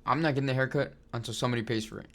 I'm not getting the haircut until somebody pays for it.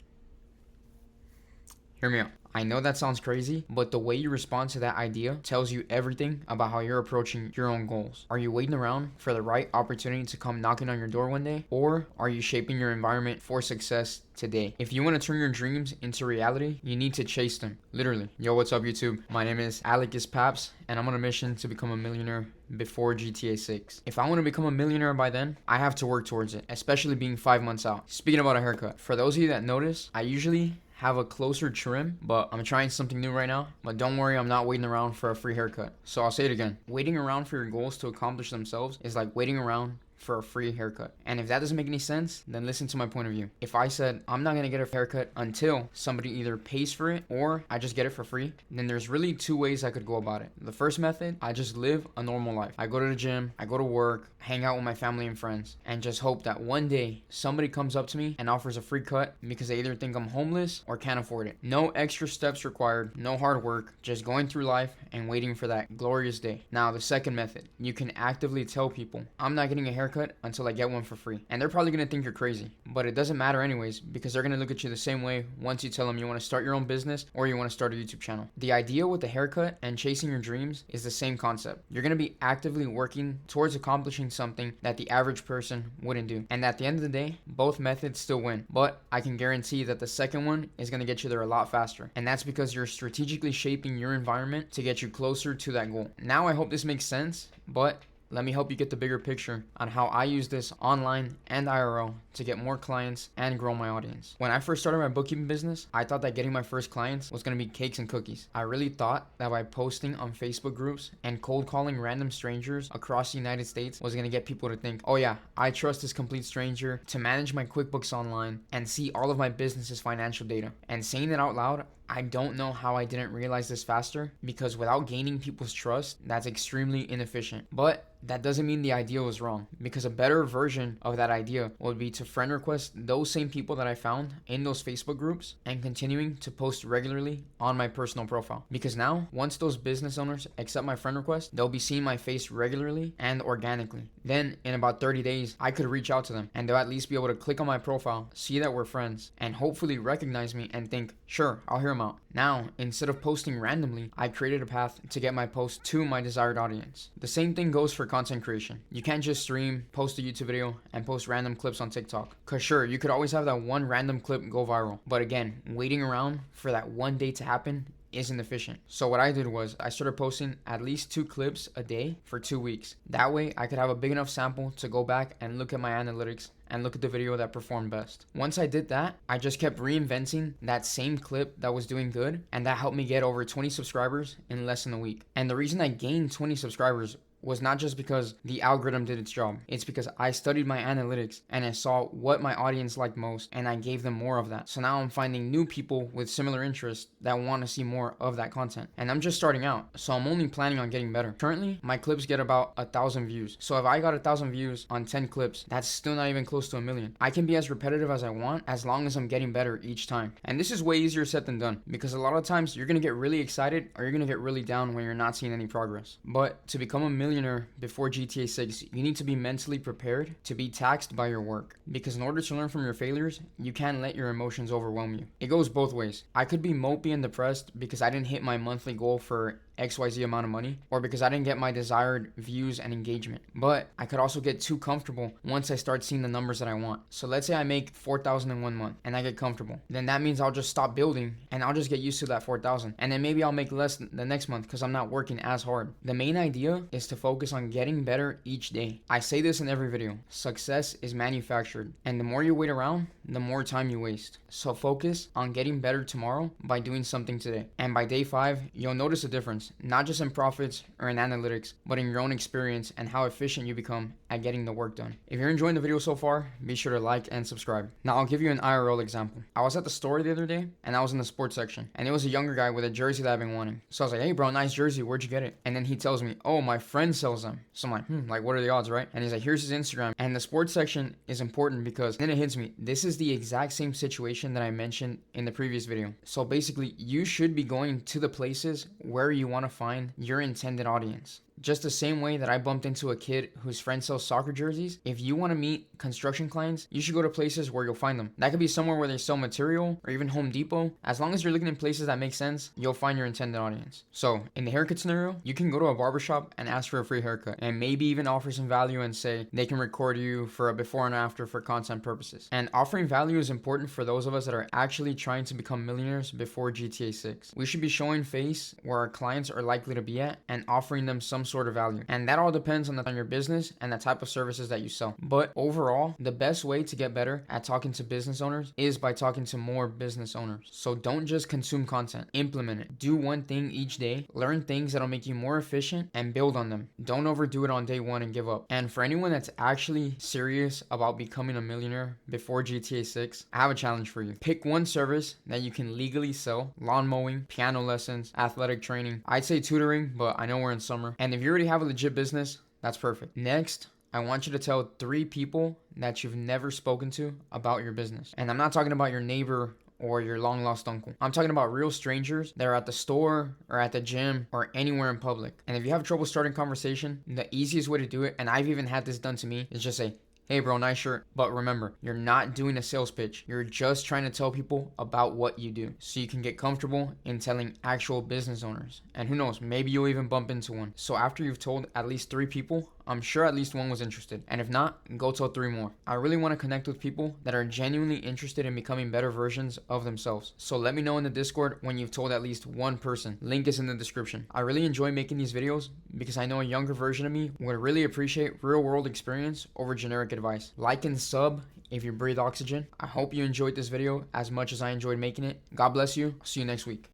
Hear me out. I know that sounds crazy, but the way you respond to that idea tells you everything about how you're approaching your own goals. Are you waiting around for the right opportunity to come knocking on your door one day? Or are you shaping your environment for success today? If you want to turn your dreams into reality, you need to chase them. Literally. Yo, what's up, YouTube? My name is Alex Paps, and I'm on a mission to become a millionaire before GTA 6. If I want to become a millionaire by then, I have to work towards it, especially being 5 months out. Speaking about a haircut, for those of you that notice, I usually have a closer trim, but I'm trying something new right now. But don't worry, I'm not waiting around for a free haircut. So I'll say it again. Waiting around for your goals to accomplish themselves is like waiting around for a free haircut. And if that doesn't make any sense, then listen to my point of view. If I said I'm not gonna get a haircut until somebody either pays for it or I just get it for free, then there's really two ways I could go about it. The first method, I just live a normal life. I go to the gym, I go to work, hang out with my family and friends, and just hope that one day somebody comes up to me and offers a free cut because they either think I'm homeless or can't afford it. No extra steps required, no hard work, just going through life and waiting for that glorious day. Now, the second method, you can actively tell people, I'm not getting a haircut until I get one for free. And they're probably gonna think you're crazy, but it doesn't matter anyways because they're gonna look at you the same way once you tell them you wanna start your own business or you wanna start a YouTube channel. The idea with the haircut and chasing your dreams is the same concept. You're gonna be actively working towards accomplishing something that the average person wouldn't do. And at the end of the day, both methods still win, but I can guarantee that the second one is gonna get you there a lot faster. And that's because you're strategically shaping your environment to get you closer to that goal. Now, I hope this makes sense, but let me help you get the bigger picture on how I use this online and IRL to get more clients and grow my audience. When I first started my bookkeeping business, I thought that getting my first clients was going to be cakes and cookies. I really thought that by posting on Facebook groups and cold calling random strangers across the United States was going to get people to think, oh yeah, I trust this complete stranger to manage my QuickBooks online and see all of my business's financial data. And saying it out loud, I don't know how I didn't realize this faster, because without gaining people's trust, that's extremely inefficient. But that doesn't mean the idea was wrong, because a better version of that idea would be to friend request those same people that I found in those Facebook groups and continuing to post regularly on my personal profile. Because now, once those business owners accept my friend request, they'll be seeing my face regularly and organically. Then in about 30 days, I could reach out to them and they'll at least be able to click on my profile, see that we're friends, and hopefully recognize me and think, sure, I'll hear them out. Now, instead of posting randomly, I created a path to get my post to my desired audience. The same thing goes for content creation. You can't just stream, post a YouTube video, and post random clips on TikTok. Cause sure, you could always have that one random clip go viral. But again, waiting around for that one day to happen isn't efficient. So what I did was I started posting at least 2 clips a day for 2 weeks. That way I could have a big enough sample to go back and look at my analytics and look at the video that performed best. Once I did that, I just kept reinventing that same clip that was doing good, and that helped me get over 20 subscribers in less than a week. And the reason I gained 20 subscribers was not just because the algorithm did its job. It's because I studied my analytics and I saw what my audience liked most and I gave them more of that. So now I'm finding new people with similar interests that want to see more of that content. And I'm just starting out, so I'm only planning on getting better. Currently, my clips get about 1,000 views. So if I got 1,000 views on 10 clips, that's still not even close to 1 million. I can be as repetitive as I want as long as I'm getting better each time. And this is way easier said than done, because a lot of times you're going to get really excited or you're going to get really down when you're not seeing any progress. But to become a millionaire before GTA 6, you need to be mentally prepared to be taxed by your work. Because in order to learn from your failures, you can't let your emotions overwhelm you. It goes both ways. I could be mopey and depressed because I didn't hit my monthly goal for XYZ amount of money, or because I didn't get my desired views and engagement. But I could also get too comfortable once I start seeing the numbers that I want. So let's say I make 4,000 in 1 month and I get comfortable. Then that means I'll just stop building and I'll just get used to that 4,000. And then maybe I'll make less the next month because I'm not working as hard. The main idea is to focus on getting better each day. I say this in every video. Success is manufactured, and the more you wait around, the more time you waste. So focus on getting better tomorrow by doing something today. And by day 5, you'll notice a difference, not just in profits or in analytics, but in your own experience and how efficient you become at getting the work done. If you're enjoying the video so far, be sure to like and subscribe. Now I'll give you an IRL example. I was at the store the other day and I was in the sports section, and it was a younger guy with a jersey that I've been wanting. So I was like, hey bro, nice jersey, where'd you get it? And then he tells me, oh, my friend sells them. So I'm like, what are the odds, right? And he's like, here's his Instagram. And the sports section is important because then it hits me. This is the exact same situation that I mentioned in the previous video. So basically, you should be going to the places where you want to find your intended audience. Just the same way that I bumped into a kid whose friend sells soccer jerseys, if you want to meet construction clients, you should go to places where you'll find them. That could be somewhere where they sell material or even Home Depot. As long as you're looking in places that make sense, you'll find your intended audience. So in the haircut scenario, you can go to a barbershop and ask for a free haircut and maybe even offer some value and say they can record you for a before and after for content purposes. And offering value is important for those of us that are actually trying to become millionaires before GTA 6. We should be showing face where our clients are likely to be at and offering them some sort of value. And that all depends on your business and the type of services that you sell. But overall, the best way to get better at talking to business owners is by talking to more business owners. So don't just consume content, implement it. Do one thing each day, learn things that'll make you more efficient and build on them. Don't overdo it on day one and give up. And for anyone that's actually serious about becoming a millionaire before GTA 6, I have a challenge for you. Pick one service that you can legally sell: lawn mowing, piano lessons, athletic training. I'd say tutoring, but I know we're in summer. And if you already have a legit business, that's perfect. Next, I want you to tell 3 people that you've never spoken to about your business. And I'm not talking about your neighbor or your long lost uncle. I'm talking about real strangers that are at the store or at the gym or anywhere in public. And if you have trouble starting conversation, the easiest way to do it, and I've even had this done to me, is just say, "Hey bro, nice shirt." But remember, you're not doing a sales pitch. You're just trying to tell people about what you do so you can get comfortable in telling actual business owners. And who knows, maybe you'll even bump into one. So after you've told at least 3 people, I'm sure at least one was interested. And if not, go tell 3 more. I really want to connect with people that are genuinely interested in becoming better versions of themselves. So let me know in the Discord when you've told at least one person. Link is in the description. I really enjoy making these videos because I know a younger version of me would really appreciate real world experience over generic advice. Like and sub if you breathe oxygen. I hope you enjoyed this video as much as I enjoyed making it. God bless you. See you next week.